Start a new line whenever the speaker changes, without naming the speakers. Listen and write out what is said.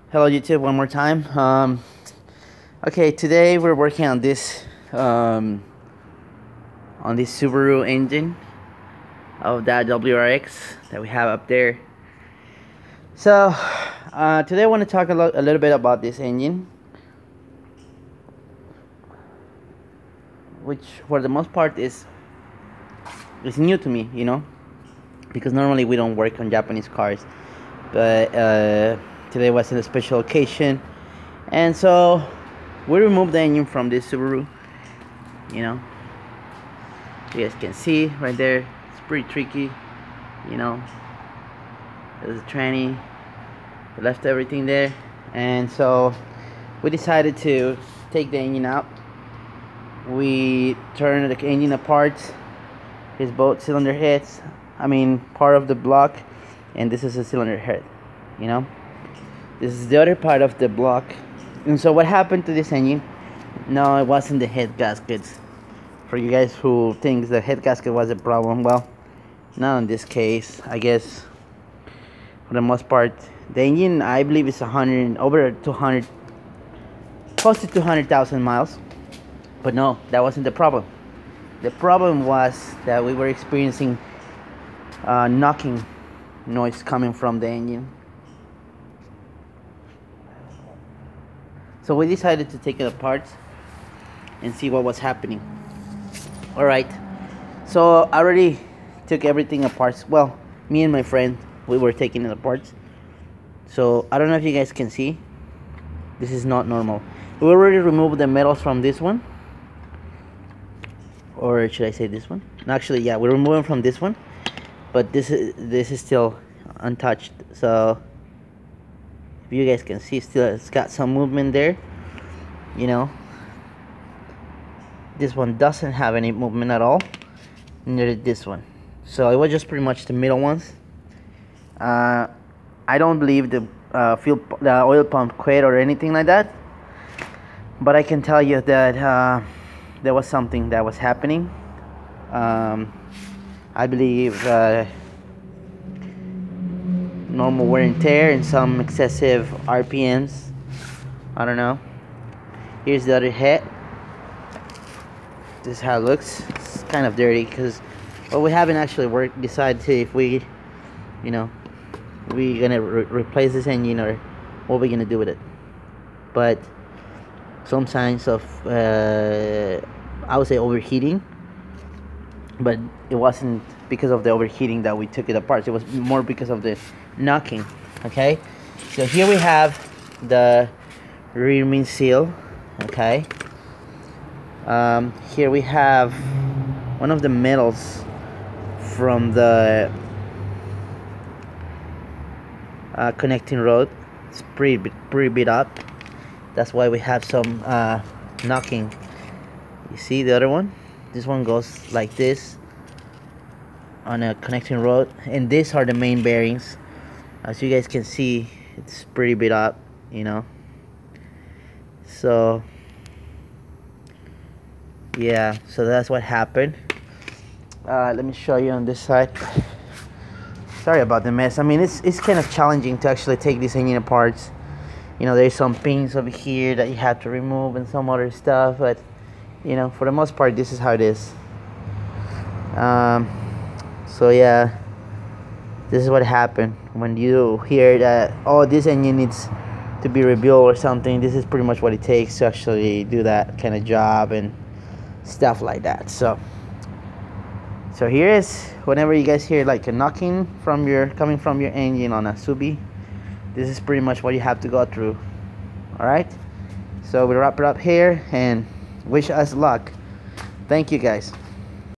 Hello YouTube, one more time. Okay, today we're working on this Subaru engine of that WRX that we have up there. So today I want to talk a little bit about this engine, which for the most part is new to me, because normally we don't work on Japanese cars, but today was a special occasion, and so we removed the engine from this Subaru. You guys can see right there, it's pretty tricky. There's a tranny, we left everything there, and so we decided to take the engine out. We turned the engine apart, his both cylinder heads, part of the block, and this is a cylinder head. This is the other part of the block. And so what happened to this engine? No, it wasn't the head gaskets. For you guys who think the head gasket was a problem, well, not in this case. I guess for the most part, the engine, I believe, is over 200, close to 200,000 miles. But no, that wasn't the problem. The problem was that we were experiencing knocking noise coming from the engine. So we decided to take it apart and see what was happening. Alright, so I already took everything apart. Well, me and my friend, we were taking it apart. So I don't know if you guys can see. This is not normal. We already removed the metals from this one. Or should I say this one? No, actually, yeah, we removed them from this one. But this is still untouched. So if you guys can see, still it's got some movement there. This one doesn't have any movement at all, neither did this one. So it was just pretty much the middle ones. I don't believe the oil pump quit or anything like that, but I can tell you that there was something that was happening. I believe normal wear and tear and some excessive RPMs. I don't know. Here's the other head. This is how it looks. It's kind of dirty because, well, we haven't actually decided to if we gonna replace this engine or what we're gonna do with it. But some signs of I would say overheating, but it wasn't because of the overheating that we took it apart. It was more because of the knocking. Okay, so here we have the rear main seal. Okay, here we have one of the metals from the connecting rod. It's pretty beat up. That's why we have some knocking. You see the other one? This one goes like this on a connecting rod, and these are the main bearings. As you guys can see, it's pretty beat up, So yeah, so that's what happened. Let me show you on this side. Sorry about the mess. It's kind of challenging to actually take this engine apart. There's some pins over here that you have to remove and some other stuff, but for the most part, this is how it is. So yeah, this is what happened when you hear that, oh, this engine needs to be rebuilt or something. This is pretty much what it takes to actually do that kind of job and stuff like that. So here is, whenever you guys hear like a knocking coming from your engine on a Subi, this is pretty much what you have to go through. Alright, so we wrap it up here and wish us luck. Thank you guys.